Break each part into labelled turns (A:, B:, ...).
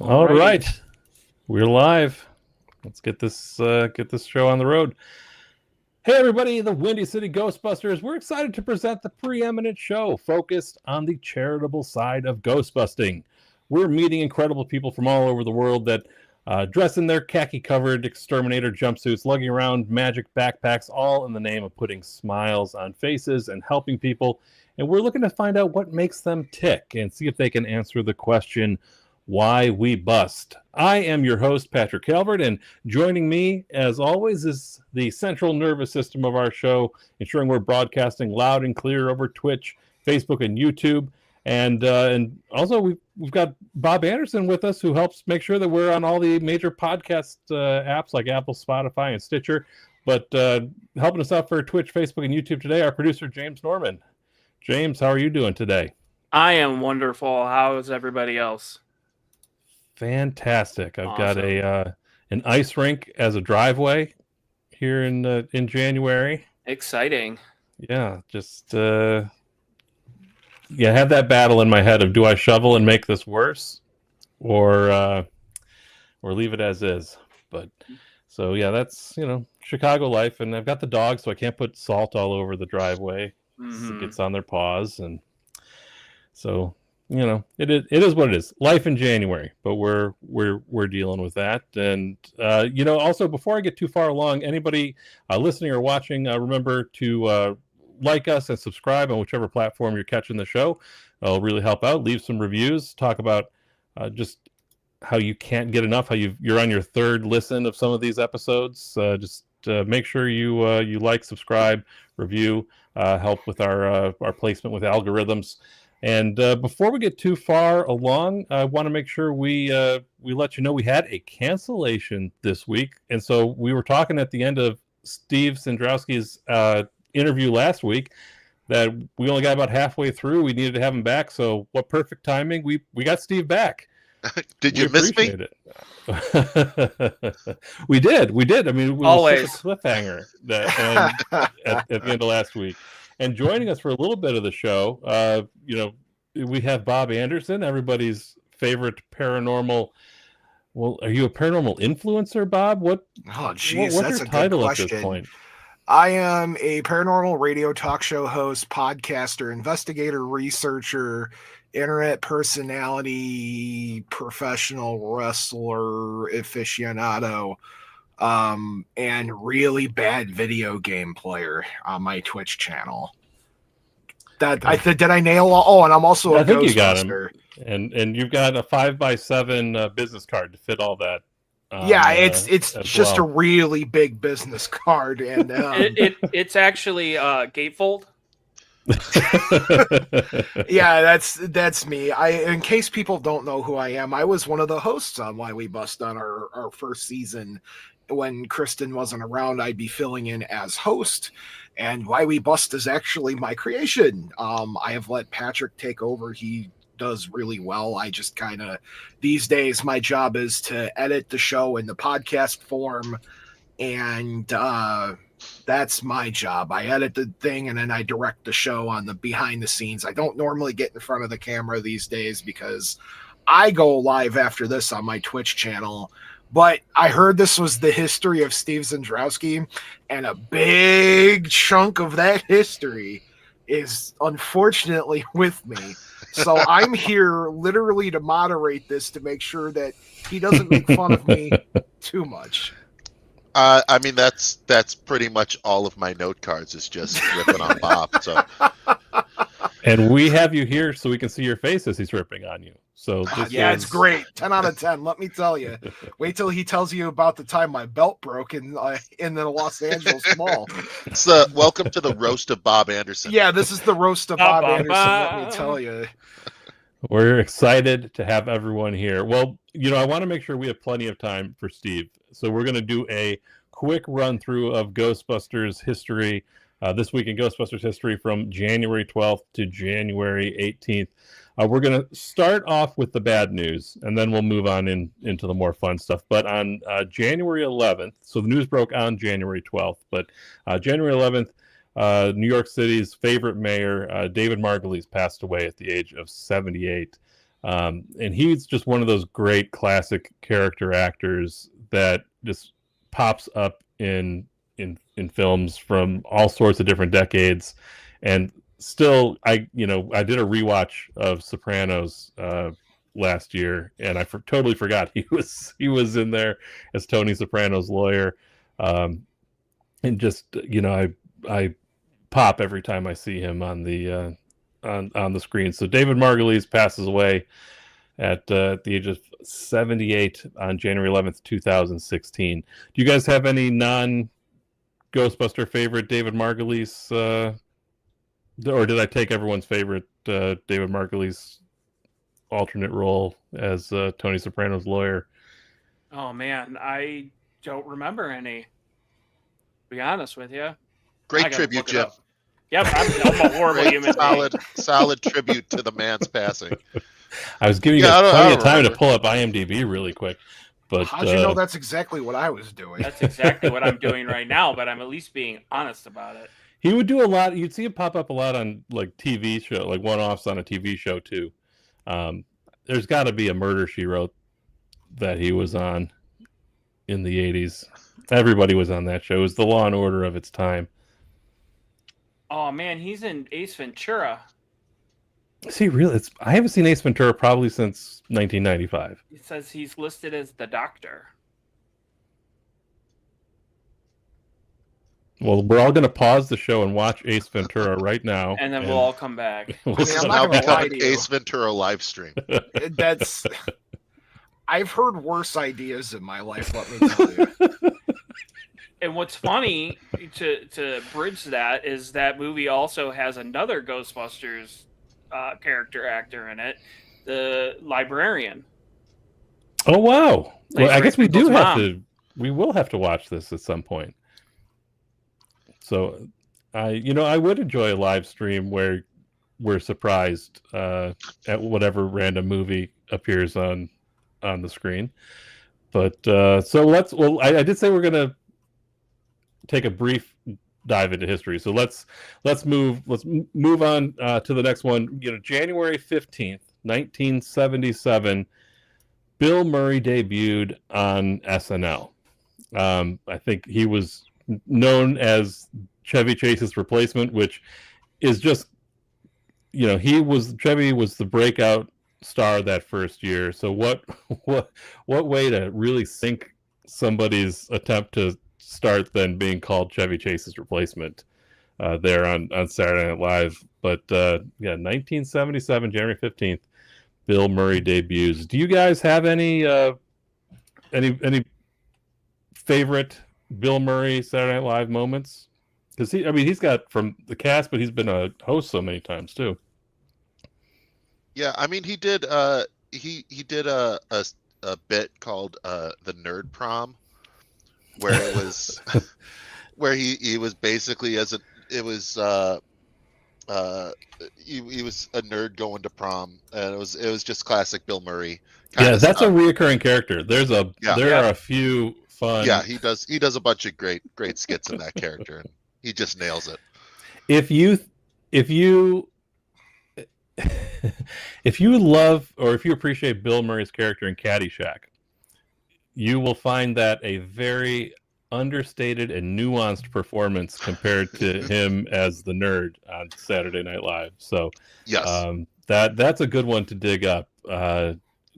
A: All right, we're live. Let's get this show on the road. Hey everybody, the Windy City Ghostbusters. We're excited to present the preeminent show focused on the charitable side of ghostbusting. We're meeting incredible people from all over the world that dress in their khaki-covered exterminator jumpsuits, lugging around magic backpacks, all in the name of putting smiles on faces and helping people. And we're looking to find out what makes them tick and see if they can answer the question, why we bust. I am your host, Patrick Calvert, and joining me, as always, is the central nervous system of our show, ensuring we're broadcasting loud and clear over Twitch, Facebook, and YouTube. And also, we've got Bob Anderson with us, who helps make sure that we're on all the major podcast apps like Apple, Spotify, and Stitcher. But helping us out for Twitch, Facebook, and YouTube today, our producer, James Norman. James, how are you doing today?
B: I am wonderful. How is everybody else?
A: Fantastic. I've got an ice rink as a driveway here in January.
B: Exciting.
A: Yeah, just have that battle in my head of, do I shovel and make this worse or leave it as is? But so yeah, that's Chicago life, and I've got the dog, so I can't put salt all over the driveway. It gets on their paws, and so it is what it is. Life in January, but we're dealing with that. And also, before I get too far along, anybody listening or watching, remember to like us and subscribe on whichever platform you're catching the show. It'll really help out. Leave some reviews. Talk about just how you can't get enough. How you're on your third listen of some of these episodes. Just make sure you like, subscribe, review. Help with our placement with algorithms. And before we get too far along, I want to make sure we let you know we had a cancellation this week. And so we were talking at the end of Steve Szyndrowski's interview last week that we only got about halfway through. We needed to have him back. So what perfect timing. We got Steve back.
C: Did you miss me?
A: We did. I mean, we
B: always
A: such a cliffhanger at the end of last week. And joining us for a little bit of the show, we have Bob Anderson, everybody's favorite paranormal. Well, are you a paranormal influencer, Bob? What's
D: that's
A: your
D: a
A: title
D: good
A: at
D: question.
A: this point?
D: I am a paranormal radio talk show host, podcaster, investigator, researcher, internet personality, professional wrestler, aficionado, and really bad video game player on my Twitch channel. Did I nail all? Oh, and I'm also a Ghostbuster. You got him.
A: And you've got a 5x7 business card to fit all that.
D: It's just a really big business card, and
B: it's actually gatefold.
D: Yeah, that's me. In case people don't know who I am, I was one of the hosts on Why We Bust on our first season. When Kristen wasn't around, I'd be filling in as host, and Why We Bust is actually my creation. I have let Patrick take over. He does really well. I just kind of, these days, my job is to edit the show in the podcast form, and that's my job. I edit the thing, and then I direct the show on the behind the scenes. I don't normally get in front of the camera these days because I go live after this on my Twitch channel. But I heard this was the history of Steve Szyndrowski, and a big chunk of that history is unfortunately with me. So I'm here literally to moderate this to make sure that he doesn't make fun of me too much.
C: I mean, that's pretty much all of my note cards is just ripping on Bob. So,
A: and we have you here so we can see your face as he's ripping on you. So
D: it's great. 10 out of 10. Let me tell you. Wait till he tells you about the time my belt broke in the Los Angeles Mall.
C: It's welcome to the roast of Bob Anderson.
D: Yeah, this is the roast of Bob Anderson. Let me tell you.
A: We're excited to have everyone here. Well, I want to make sure we have plenty of time for Steve. So we're going to do a quick run through of Ghostbusters history this week in Ghostbusters history from January 12th to January 18th. We're going to start off with the bad news, and then we'll move on into the more fun stuff. But on January 11th, so the news broke on January 12th, but January 11th, New York City's favorite mayor, David Margulies, passed away at the age of 78. And he's just one of those great classic character actors that just pops up in films from all sorts of different decades. And still, I did a rewatch of Sopranos last year, and I totally forgot he was in there as Tony Soprano's lawyer. And just I pop every time I see him on the screen. So David Margulies passes away at the age of 78 on January 11th, 2016. Do you guys have any non-Ghostbuster favorite David Margulies, or did I take everyone's favorite David Margulies alternate role as Tony Soprano's lawyer?
B: Oh man, I don't remember any. To be honest with you.
C: Great tribute, Jim.
B: Yep, I'm a horrible human being.
C: Solid tribute to the man's passing.
A: I was giving you guys plenty of time to pull up IMDb really quick. But
D: how'd you know that's exactly what I was doing?
B: That's exactly what I'm doing right now, but I'm at least being honest about it.
A: He would do a lot. You'd see him pop up a lot on like TV show, like one-offs on a TV show too. There's got to be a Murder, She Wrote that he was on in the 80s. Everybody was on that show. It was the Law and Order of its time.
B: Oh man, he's in Ace Ventura.
A: Is he really? I haven't seen Ace Ventura probably since 1995.
B: It says he's listed as the Doctor.
A: Well, we're all going to pause the show and watch Ace Ventura right now.
B: And then we'll all come back.
C: This is
D: I'm
C: now
D: not gonna lie
C: become
D: to
C: an
D: you.
C: Ace Ventura live stream.
D: That's. I've heard worse ideas in my life. Let me tell you.
B: And what's funny to bridge that is that movie also has another Ghostbusters character actor in it, the librarian.
A: Oh wow! Well, I guess we do have
B: mom.
A: to. We will have to watch this at some point. So, I would enjoy a live stream where we're surprised at whatever random movie appears on the screen. But so let's. Well, I did say we're gonna take a brief dive into history. So let's move on to the next one. January 15th, 1977, Bill Murray debuted on SNL. I think he was known as Chevy Chase's replacement, which is just, Chevy was the breakout star that first year. So what way to really sink somebody's attempt to start than being called Chevy Chase's replacement there on Saturday Night Live. But 1977, January 15th, Bill Murray debuts. Do you guys have any favorite Bill Murray Saturday Night Live moments? Because he's got from the cast, but he's been a host so many times too.
C: Yeah, he did he did a bit called the Nerd Prom, where it was where he was basically he was a nerd going to prom, and it was just classic Bill Murray.
A: That's a reoccurring character. There are a few fun.
C: Yeah, he does a bunch of great skits in that character, and he just nails it.
A: If you love or if you appreciate Bill Murray's character in Caddyshack, you will find that a very understated and nuanced performance compared to him as the nerd on Saturday Night Live. So
C: yes,
A: that's a good one to dig up.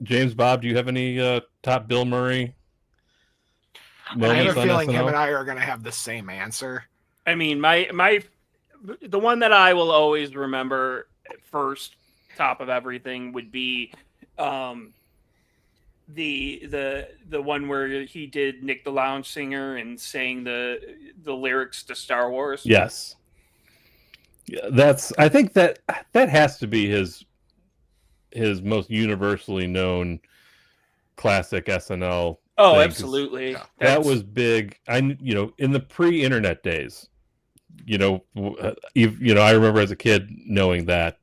A: James, Bob, do you have any top Bill Murray moments?
D: I have a feeling
A: SNL?
D: him and I are going to have the same answer.
B: The one that I will always remember first, top of everything, would be the one where he did Nick the Lounge Singer and sang the lyrics to Star Wars.
A: Yes. Yeah, I think that has to be his most universally known classic SNL.
B: Oh,
A: thing,
B: absolutely.
C: Yeah.
B: That's-
A: that was big. In the pre-internet days, I remember as a kid knowing that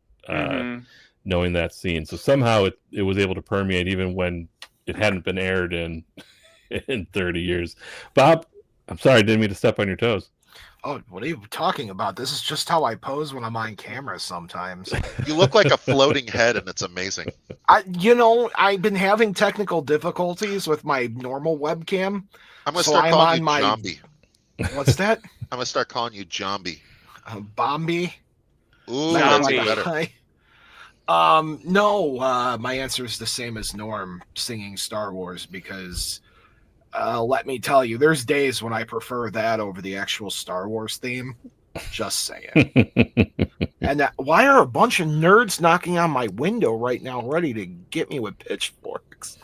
A: scene. So somehow it was able to permeate even when it hadn't been aired in 30 years. Bob, I'm sorry, I didn't mean to step on your toes.
D: Oh, what are you talking about? This is just how I pose when I'm on camera sometimes.
C: You look like a floating head, and it's amazing.
D: I've been having technical difficulties with my normal webcam.
C: I'm gonna
D: So
C: start
D: I'm
C: calling
D: on
C: you
D: my-
C: Jambi.
D: What's that?
C: I'm gonna start calling you Jambi.
D: Bombi?
C: Ooh,
B: Jambi.
C: that's better.
D: No, my answer is the same as Norm, singing Star Wars, because let me tell you, there's days when I prefer that over the actual Star Wars theme. Just saying. And why are a bunch of nerds knocking on my window right now, ready to get me with pitchforks?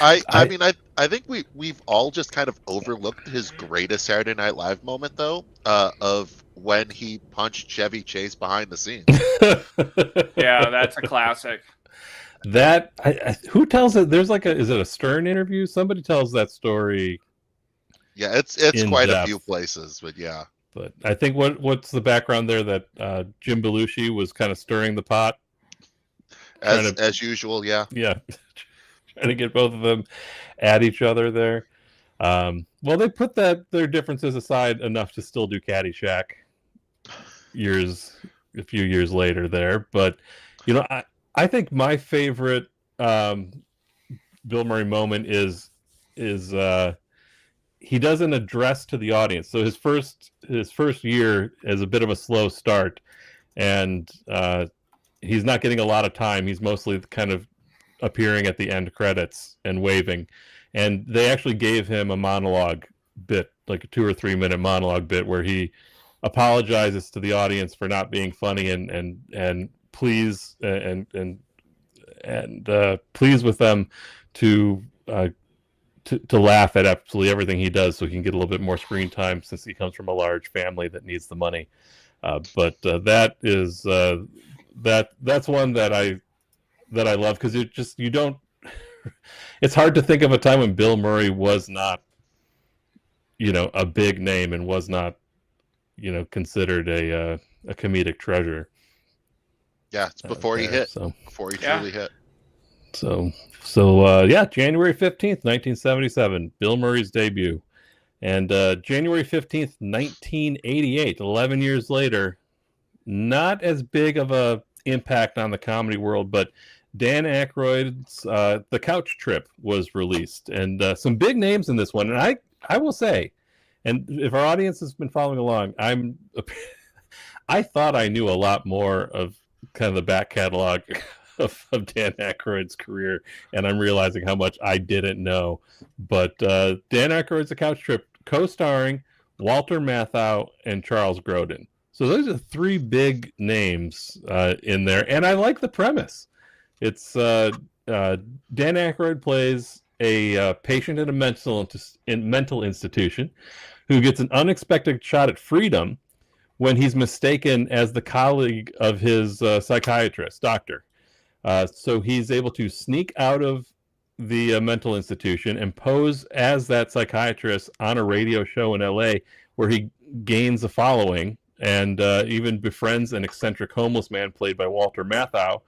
C: I mean, I think we've all just kind of overlooked his greatest Saturday Night Live moment, though, of when he punched Chevy Chase behind the scenes.
B: Yeah, that's a classic.
A: That who tells it? There's is it a Stern interview? Somebody tells that story.
C: Yeah, it's
A: In
C: quite
A: depth.
C: a few places, but yeah.
A: But I think what's the background there that Jim Belushi was kind of stirring the pot,
C: As usual, yeah.
A: yeah, trying to get both of them at each other there. Well, they put their differences aside enough to still do Caddyshack a few years later there. But I think my favorite Bill Murray moment is he does an address to the audience. So his first year is a bit of a slow start, and he's not getting a lot of time. He's mostly kind of appearing at the end credits and waving. And they actually gave him a monologue bit, like a 2 or 3 minute monologue bit, where he apologizes to the audience for not being funny and please please with them to laugh at absolutely everything he does, so he can get a little bit more screen time since he comes from a large family that needs the money. But that is that's one that I love, because you don't. It's hard to think of a time when Bill Murray was not, a big name and was not, considered a comedic treasure.
C: Yeah, it's before he hit.
A: So
C: Before he truly hit.
A: So January 15th, 1977, Bill Murray's debut. And January 15th, 1988, 11 years later, not as big of a impact on the comedy world, but Dan Aykroyd's The Couch Trip was released, and some big names in this one. And I will say, and if our audience has been following along, I thought I knew a lot more of kind of the back catalog of Dan Aykroyd's career, and I'm realizing how much I didn't know. But Dan Aykroyd's The Couch Trip, co-starring Walter Matthau and Charles Grodin. So those are 3 big names in there, and I like the premise. It's Dan Aykroyd plays a patient in a mental institution who gets an unexpected shot at freedom when he's mistaken as the colleague of his psychiatrist, doctor. So he's able to sneak out of the mental institution and pose as that psychiatrist on a radio show in LA, where he gains a following and even befriends an eccentric homeless man played by Walter Matthau.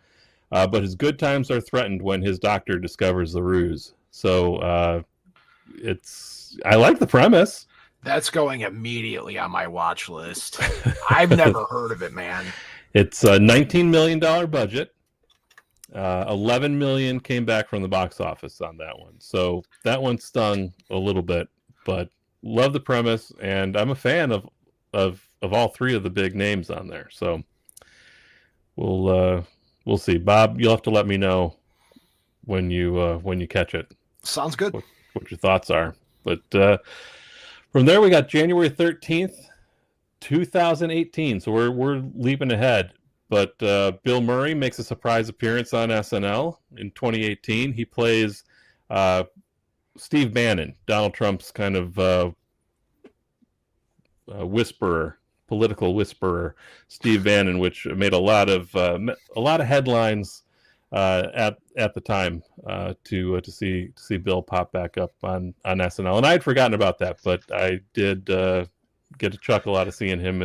A: But his good times are threatened when his doctor discovers the ruse. So I like the premise.
D: That's going immediately on my watch list. I've never heard of it, man.
A: It's a $19 million budget. 11 million came back from the box office on that one. So that one stung a little bit, but love the premise, and I'm a fan of all 3 of the big names on there. So we'll see. Bob, you'll have to let me know when you catch it.
D: Sounds good.
A: What your thoughts are. But from there, we got January 13th, 2018. So we're leaping ahead. But Bill Murray makes a surprise appearance on SNL in 2018. He plays Steve Bannon, Donald Trump's kind of whisperer, political whisperer, Steve Bannon, which made a lot of headlines at the time to see Bill pop back up on SNL. And I had forgotten about that, but I did get a chuckle out of seeing him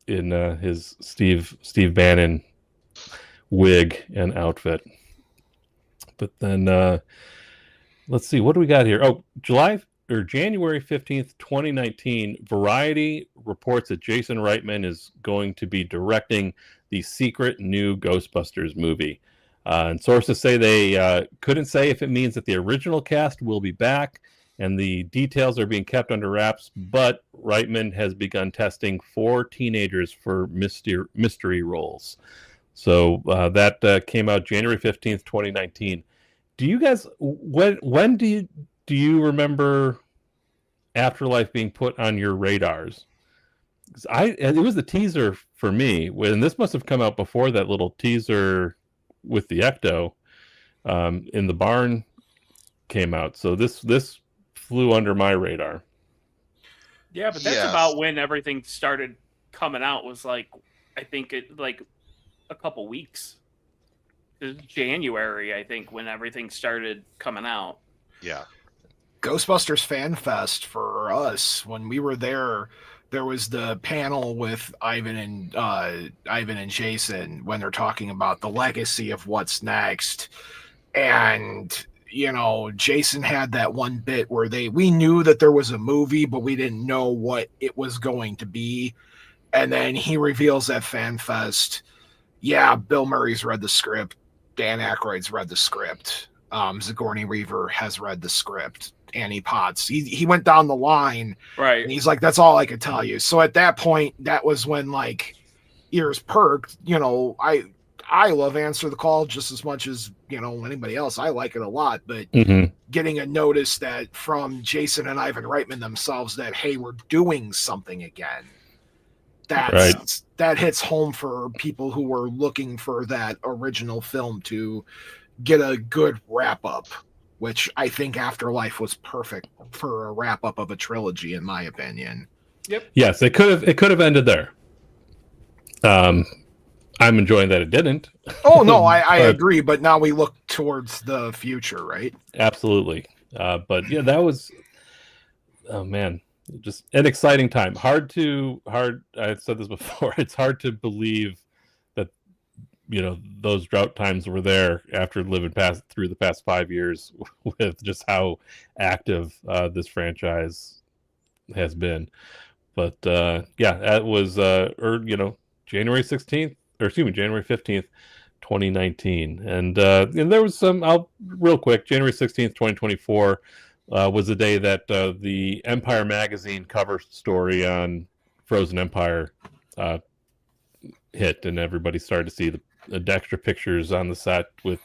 A: in his Steve Bannon wig and outfit. But then let's see, what do we got here? Oh, January 15th, 2019, Variety reports that Jason Reitman is going to be directing the secret new Ghostbusters movie. And sources say they couldn't say if it means that the original cast will be back, and the details are being kept under wraps, but Reitman has begun testing 4 teenagers for mystery roles. So that came out January 15th, 2019. Do you guys, when do you remember Afterlife being put on your radars? It was the teaser for me, and this must have come out before that little teaser with the Ecto in the barn came out. So this flew under my radar.
B: Yeah, but that's about when everything started coming out. Was like, I think it like a couple weeks. It was January, I think, when everything started coming out.
C: Yeah.
D: Ghostbusters Fan Fest for us, when we were there was the panel with Ivan and Jason when they're talking about the legacy of what's next. And, you know, Jason had that one bit where we knew that there was a movie, but we didn't know what it was going to be. And then he reveals at Fan Fest, yeah, Bill Murray's read the script. Dan Aykroyd's read the script. Sigourney Weaver has read the script. Annie Potts. He went down the line,
B: right?
D: And he's like, "That's all I could tell you." So at that point, that was when like ears perked. You know, I love Answer the Call just as much as anybody else. I like it a lot, but getting a notice that from Jason and Ivan Reitman themselves that hey, we're doing something again. That hits home for people who were looking for that original film to get a good wrap up, which I think Afterlife was perfect for a wrap up of a trilogy, in my opinion.
B: Yep.
A: Yes, it could have ended there. I'm enjoying that it didn't.
D: Oh no, I agree, but now we look towards the future, right?
A: Absolutely. But yeah, that was, oh man, just an exciting time. Hard. I said this before. It's hard to believe that those drought times were there after living through the past 5 years with just how active this franchise has been. But yeah, that was January 16th, or excuse me, January 15th, 2019. And there was some, real quick, January 16th, 2024 was the day that the Empire magazine cover story on Frozen Empire hit, and everybody started to see the extra pictures on the set with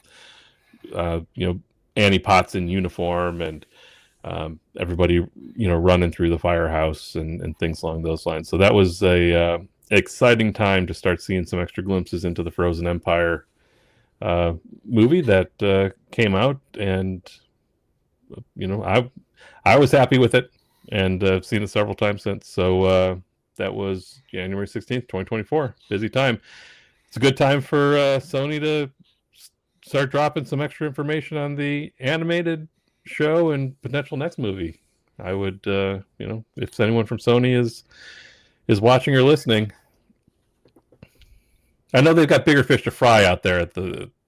A: Annie Potts in uniform and everybody running through the firehouse and things along those lines. So that was a exciting time to start seeing some extra glimpses into the Frozen Empire movie that came out, and I was happy with it, and I've seen it several times since. So that was January 16th, 2024. Busy time. It's a good time for Sony to start dropping some extra information on the animated show and potential next movie. I would, if anyone from Sony is watching or listening, I know they've got bigger fish to fry out there at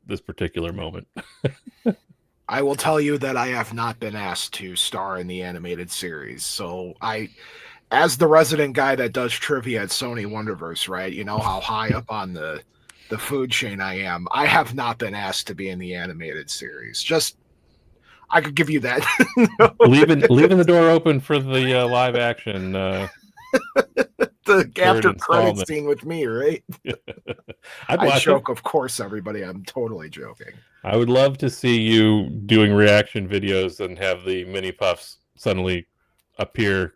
A: this particular moment.
D: I will tell you that I have not been asked to star in the animated series. So as the resident guy that does trivia at Sony Wonderverse, right? You know how high up on the food chain I am. I have not been asked to be in the animated series. Just, I could give you that.
A: leaving the door open for the live action.
D: The after credit scene with me, right? I joke, of course, everybody. I'm totally joking.
A: I would love to see you doing reaction videos and have the mini puffs suddenly appear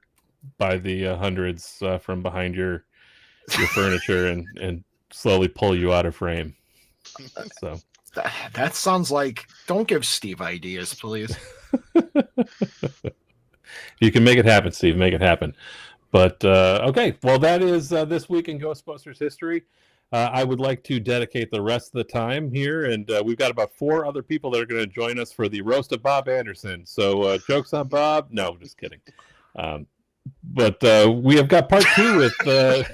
A: by the hundreds from behind your furniture and slowly pull you out of frame. So
D: that sounds like, don't give Steve ideas, please.
A: You can make it happen, Steve. Make it happen. But okay, well, that is this week in Ghostbusters history. I would like to dedicate the rest of the time here, and we've got about 4 other people that are going to join us for the roast of Bob Anderson. So jokes on Bob? No, just kidding. But we have got part 2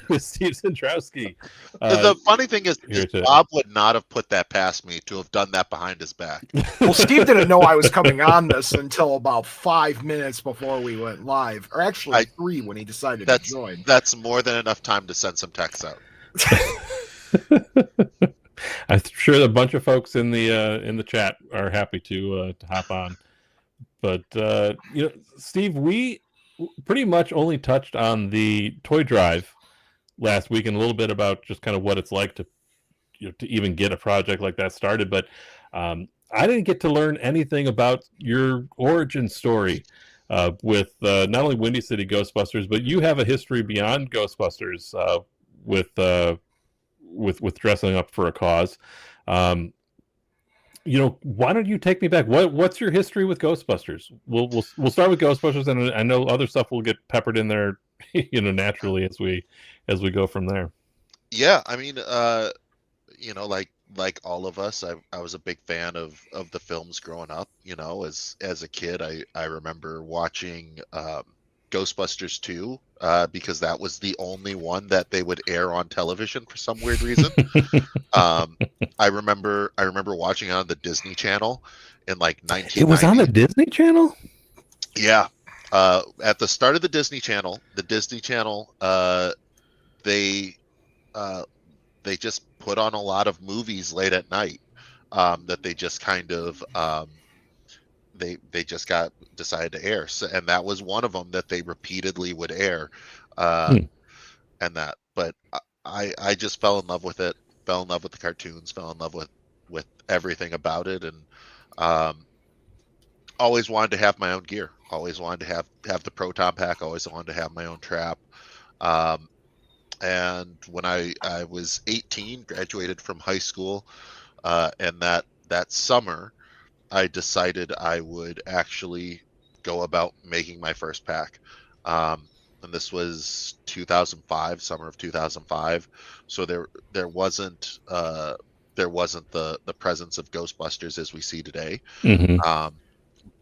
A: with Steve Szyndrowski.
C: The funny thing is
A: here today.
C: Bob would not have put that past me to have done that behind his back.
D: Well, Steve didn't know I was coming on this until about 5 minutes before we went live, or actually 3 when he decided to join.
C: That's more than enough time to send some texts out.
A: I'm sure a bunch of folks in the chat are happy to hop on. But Steve, we pretty much only touched on the toy drive last week and a little bit about just kind of what it's like to even get a project like that started. But I didn't get to learn anything about your origin story with not only Windy City Ghostbusters, but you have a history beyond Ghostbusters with dressing up for a cause. Why don't you take me back? What's your history with Ghostbusters? We'll start with Ghostbusters, and I know other stuff will get peppered in there, naturally as we go from there.
C: Yeah, I mean, like all of us, I was a big fan of the films growing up. As a kid, I remember watching Ghostbusters 2 because that was the only one that they would air on television for some weird reason. I remember watching it on the Disney Channel in like 1990.
A: It was on the Disney Channel?
C: Yeah. At the start of the Disney Channel, they just put on a lot of movies late at night that they just kind of they just decided to air. So, and that was one of them that they repeatedly would air. And that, but I just fell in love with it, fell in love with the cartoons, fell in love with everything about it. And always wanted to have my own gear, always wanted to have the Proton Pack, always wanted to have my own trap. And when I was 18, graduated from high school, and that summer, I decided I would actually go about making my first pack. And this was 2005, summer of 2005. So there wasn't the presence of Ghostbusters as we see today.
A: Mm-hmm.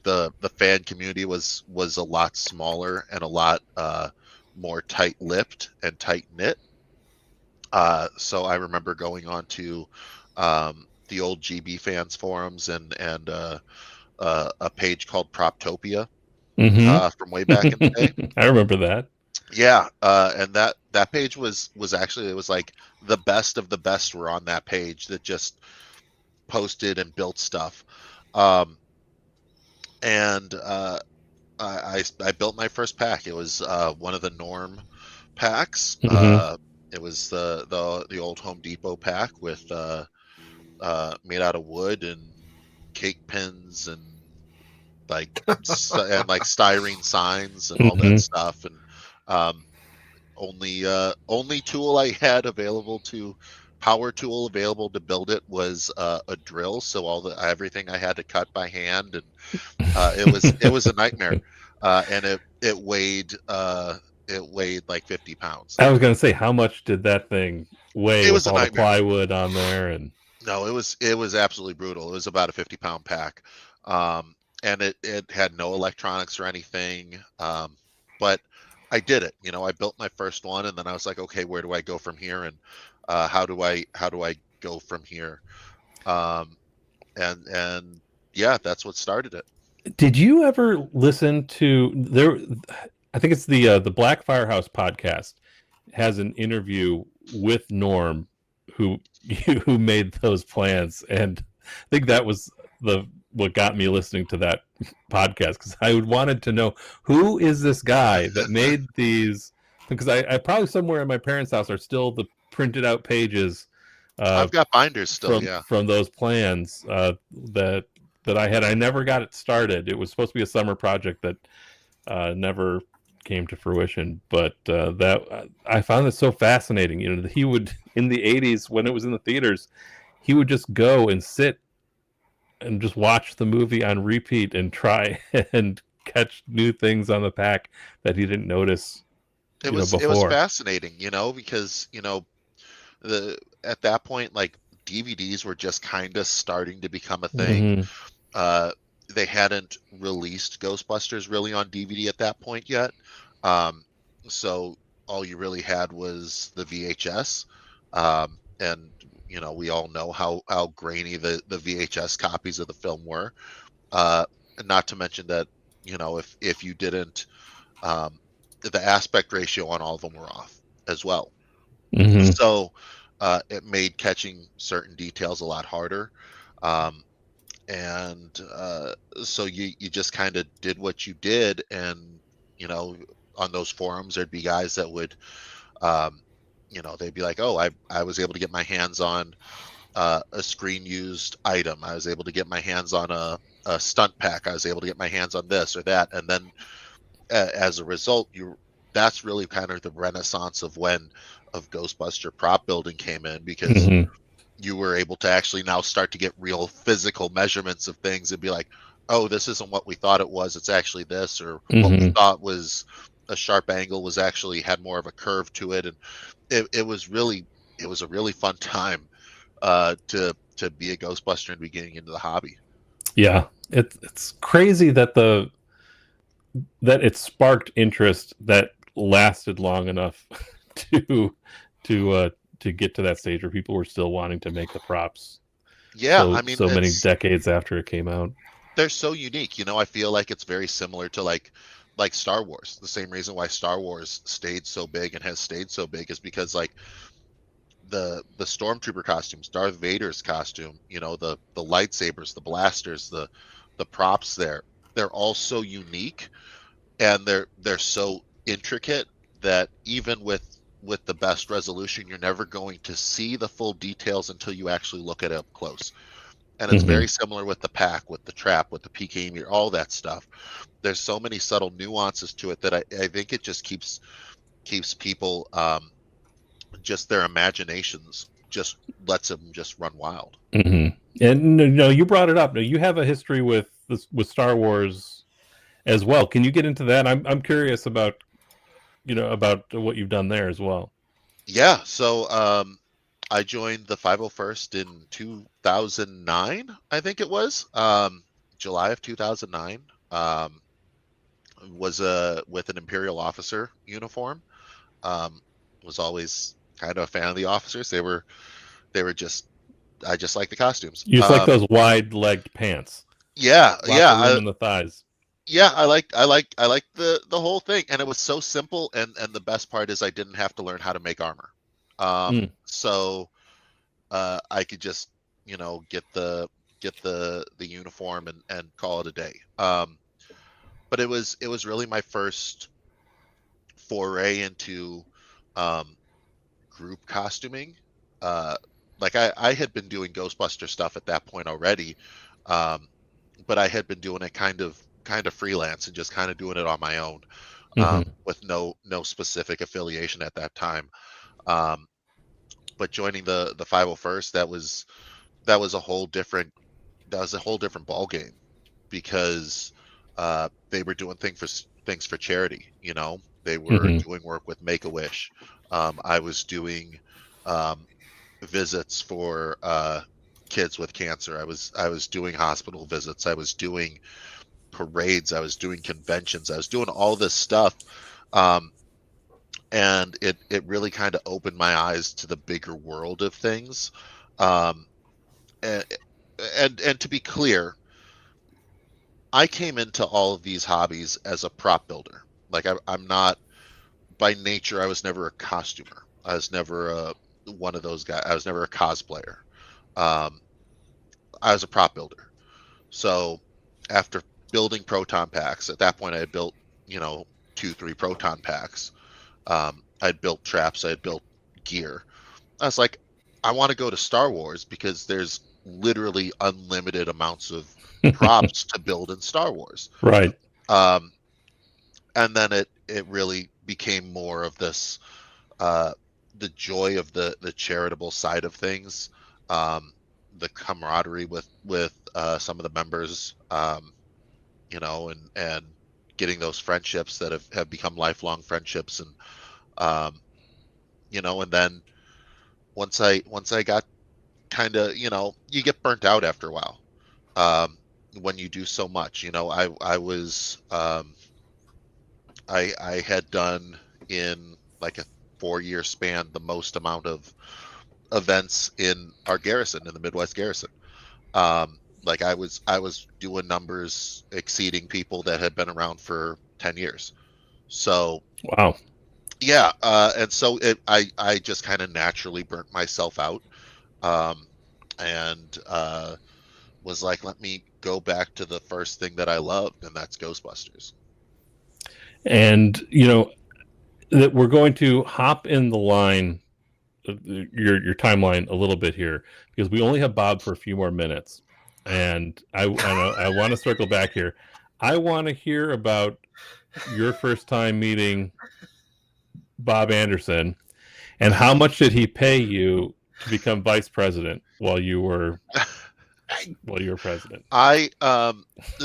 C: The fan community was a lot smaller and a lot more tight-lipped and tight-knit. So I remember going on to the old GB fans forums and a page called Proptopia from way back in the day.
A: I remember that.
C: Yeah, and that page was actually, it was like the best of the best were on that page that just posted and built stuff. And I built my first pack. It was one of the Norm packs. It was the old Home Depot pack with made out of wood and cake pins and like styrene signs and all that stuff. And only tool I had power tool available to build it was a drill. So everything I had to cut by hand, and it was a nightmare. And it weighed like 50 pounds.
A: I was going to say, how much did that thing weigh?
C: It was
A: with all the plywood on there, and
C: no, it was absolutely brutal. It was about a 50-pound pack, and it had no electronics or anything. But I did it. I built my first one, and then I was like, okay, where do I go from here? And how do I go from here? And yeah, that's what started it.
A: Did you ever listen to there? I think it's the Black Firehouse podcast has an interview with Norm, who made those plans, and I think that was what got me listening to that podcast, because I wanted to know, who is this guy that made these? Because I probably somewhere in my parents' house are still the printed out pages.
C: I've got binders still,
A: from those plans that I had. I never got it started. It was supposed to be a summer project that never came to fruition. But that I found it so fascinating. He would, in the 80s when it was in the theaters, he would just go and sit and just watch the movie on repeat and try and catch new things on the pack that he didn't notice.
C: It was fascinating, because at that point, like, DVDs were just kind of starting to become a thing. They hadn't released Ghostbusters really on DVD at that point yet. So all you really had was the VHS, and we all know how grainy the VHS copies of the film were. And not to mention that if you didn't, the aspect ratio on all of them were off as well.
A: Mm-hmm.
C: So it made catching certain details a lot harder. And so you just kind of did what you did, and on those forums there'd be guys that would they'd be like, oh, I was able to get my hands on a screen used item, I was able to get my hands on a stunt pack, I was able to get my hands on this or that, and then as a result, that's really kind of the renaissance of Ghostbuster prop building came in, because
A: Mm-hmm.
C: you were able to actually now start to get real physical measurements of things and be like, oh, this isn't what we thought it was, it's actually this, or what we
A: Mm-hmm.
C: thought was a sharp angle was actually had more of a curve to it. And it was a really fun time to be a Ghostbuster and be getting into the hobby.
A: Yeah, it's crazy that it sparked interest that lasted long enough to to get to that stage where people were still wanting to make the props.
C: Yeah,
A: so,
C: I mean,
A: so many decades after it came out.
C: They're so unique. I feel like it's very similar to like Star Wars. The same reason why Star Wars stayed so big and has stayed so big is because like the stormtrooper costumes, Darth Vader's costume, the lightsabers, the blasters, the props they're all so unique, and they're so intricate that even with the best resolution, you're never going to see the full details until you actually look at it up close. And it's very similar with the pack, with the trap, with the PK meter, all that stuff. There's so many subtle nuances to it that I think it just keeps people just their imaginations just lets them just run wild.
A: Mm-hmm. And no, you brought it up. Now you have a history with Star Wars as well. Can you get into that? I'm curious about about what you've done there as well.
C: Yeah. So I joined the 501st in 2009, I think it was. July of 2009. Was with an Imperial officer uniform. Was always kind of a fan of the officers. They were just I just like the costumes.
A: You just like those wide-legged pants.
C: Yeah,
A: Lots of room in the thighs.
C: Yeah, I like the whole thing, and it was so simple. And the best part is I didn't have to learn how to make armor. So I could just get the uniform and call it a day. But it was really my first foray into group costuming. Like I had been doing Ghostbuster stuff at that point already, but I had been doing it kind of freelance and just kind of doing it on my own, with no specific affiliation at that time. But joining the 501st, that was a whole different ball game, because they were doing things for charity. They were doing work with Make-A-Wish. I was doing visits for kids with cancer. I was doing hospital visits. I was doing parades. I was doing conventions. I was doing all this stuff. And it really kind of opened my eyes to the bigger world of things. And to be clear, I came into all of these hobbies as a prop builder. Like I'm not, by nature, I was never a costumer. I was never one of those guys. I was never a cosplayer. I was a prop builder. So after building proton packs, at that point I had built 2-3 proton packs. I'd built traps. I had built gear. I was like, I want to go to Star Wars because there's literally unlimited amounts of props to build in Star Wars.
A: Right.
C: And then it really became more of this, the joy of the charitable side of things, the camaraderie with some of the members, and getting those friendships that have become lifelong friendships. And and then once I got kind of, you get burnt out after a while, when you do so much. I was I had done in like a 4-year span the most amount of events in our garrison, in the Midwest garrison. Like I was doing numbers exceeding people that had been around for 10 years. So
A: wow.
C: yeah, and so I just kind of naturally burnt myself out, and was like, let me go back to the first thing that I loved, and that's Ghostbusters.
A: And that we're going to hop in the line, your timeline a little bit here, because we only have Bob for a few more minutes, and I want to circle back here. I want to hear about your first time meeting Bob Anderson, and how much did he pay you to become vice president while you were president?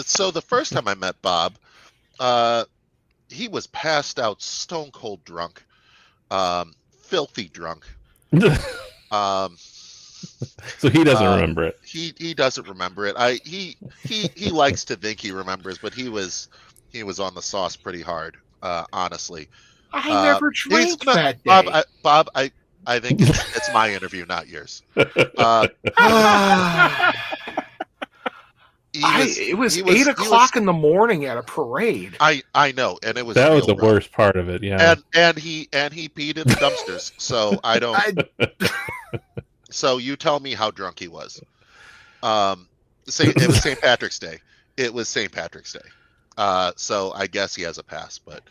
C: So the first time I met Bob, he was passed out, stone cold drunk, filthy drunk.
A: So he doesn't remember it.
C: He doesn't remember it. He likes to think he remembers, but he was on the sauce pretty hard, honestly.
D: I never drank that day.
C: Bob, I think it's my interview, not yours. It
D: was 8 o'clock in the morning at a parade.
C: I know, and it was
A: that was the
C: rough.
A: worst part of it. Yeah,
C: and he peed in the dumpsters. So I don't. So you tell me how drunk he was. It was St. Patrick's Day. It was St. Patrick's Day. So I guess he has a pass, but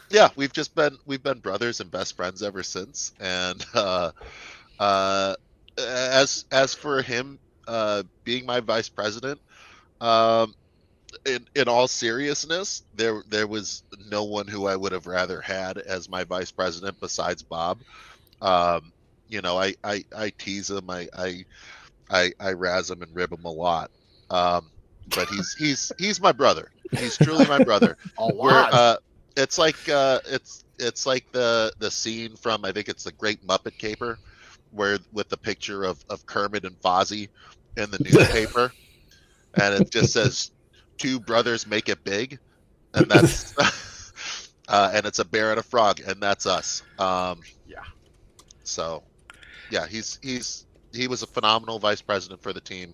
C: yeah, we've been brothers and best friends ever since. And as for him being my vice president, in all seriousness, there was no one who I would have rather had as my vice president besides Bob. I tease him, I razz him and rib him a lot. But he's my brother. He's truly my brother.
D: A lot.
C: It's like the scene from, I think it's the Great Muppet Caper, where with the picture of Kermit and Fozzie in the newspaper, and it just says, "Two brothers make it big," and that's and it's a bear and a frog, and that's us. Yeah. So, yeah, he was a phenomenal vice president for the team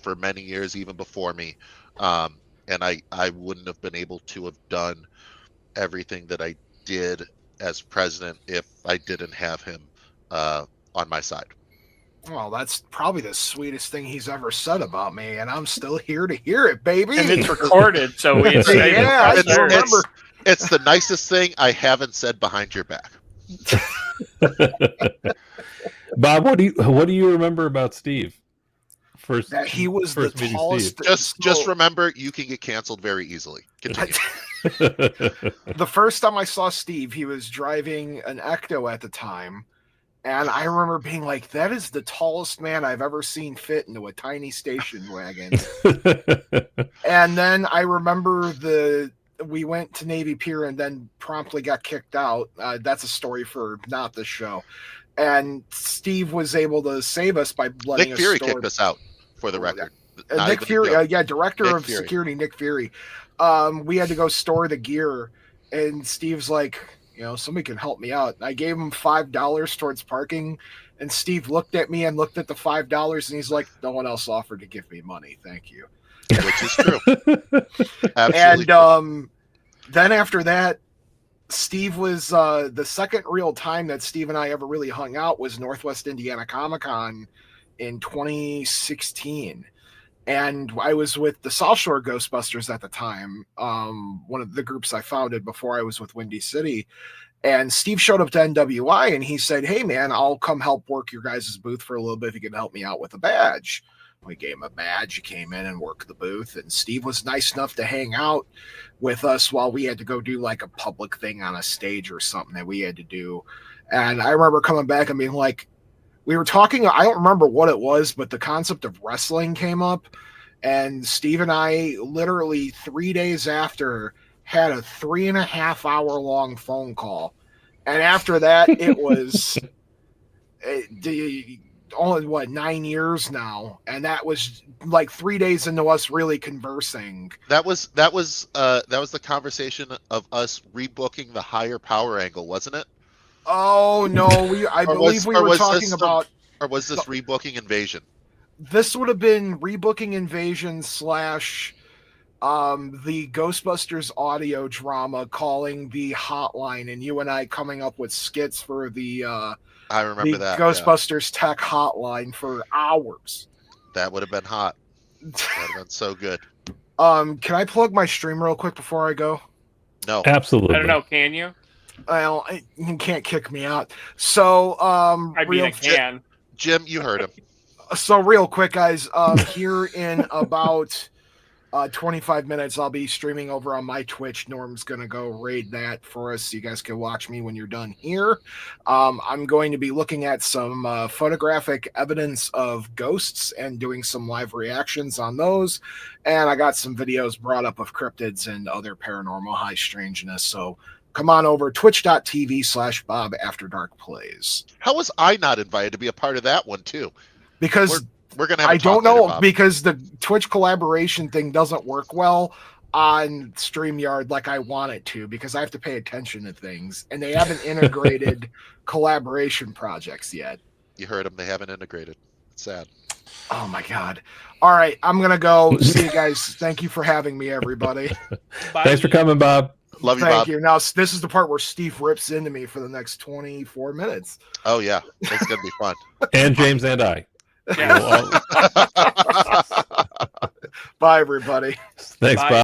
C: for many years, even before me, and I wouldn't have been able to have done everything that I did as president if I didn't have him on my side.
D: Well, that's probably the sweetest thing he's ever said about me, and I'm still here to hear it, baby.
B: And it's recorded, so we
D: yeah, I remember.
C: It's the nicest thing I haven't said behind your back.
A: Bob, what do you remember about Steve?
D: That he was the tallest.
C: Just remember, you can get canceled very easily. Continue.
D: The first time I saw Steve, he was driving an Ecto at the time, and I remember being like, "That is the tallest man I've ever seen fit into a tiny station wagon." And then I remember we went to Navy Pier and then promptly got kicked out. That's a story for not this show. And Steve was able to save us by letting
C: Nick Fury kicked us out, for the record.
D: Nick Fury, director of security, Nick Fury. We had to go store the gear, and Steve's like, somebody can help me out. I gave him $5 towards parking, and Steve looked at me and looked at the $5, and he's like, no one else offered to give me money. Thank you.
C: Which is true.
D: Absolutely. And then after that, Steve was the second real time that Steve and I ever really hung out was Northwest Indiana Comic-Con in 2016. And I was with the South Shore Ghostbusters at the time, one of the groups I founded before I was with Windy City. And Steve showed up to NWI and he said, "Hey, man, I'll come help work your guys' booth for a little bit if you can help me out with a badge." We gave him a badge. He came in and worked the booth. And Steve was nice enough to hang out with us while we had to go do like a public thing on a stage or something that we had to do. And I remember coming back and being like, we were talking, I don't remember what it was, but the concept of wrestling came up. And Steve and I literally 3 days after had a 3.5 hour long phone call. And after that, it was only 9 years now, and that was like 3 days into us really conversing.
C: That was the conversation of us rebooking the higher power angle, wasn't it?
D: Oh no, I believe we were talking about.
C: Or was this rebooking Invasion?
D: This would have been rebooking Invasion / the Ghostbusters audio drama calling the hotline, and you and I coming up with skits for the
C: I remember that
D: Ghostbusters tech hotline for hours.
C: That would have been hot. That would have been so good.
D: Can I plug my stream real quick before I go?
C: No,
A: absolutely.
B: I don't know. Can you?
D: Well, you can't kick me out. So,
B: I mean, I can.
C: Jim, you heard him.
D: So real quick, guys, here in about 25 minutes, I'll be streaming over on my Twitch. Norm's going to go raid that for us so you guys can watch me when you're done here. I'm going to be looking at some photographic evidence of ghosts and doing some live reactions on those. And I got some videos brought up of cryptids and other paranormal high strangeness. So come on over, twitch.tv/Bob After Dark Plays.
C: How was I not invited to be a part of that one too?
D: Because
C: we're gonna have
D: I don't know, because the Twitch collaboration thing doesn't work well on StreamYard like I want it to, because I have to pay attention to things, and they haven't integrated collaboration projects yet.
C: You heard them; they haven't integrated. It's sad.
D: Oh my god! All right, I'm gonna go. See you guys. Thank you for having me, everybody.
A: Thanks for coming, Bob.
C: Love you,
D: Thank
C: Bob.
D: you. Now this is the part where Steve rips into me for the next 24 minutes.
C: Oh yeah, it's gonna be fun.
A: And James and I.
B: Yeah.
D: Bye, everybody.
A: Thanks,
B: Bye.
A: Bob.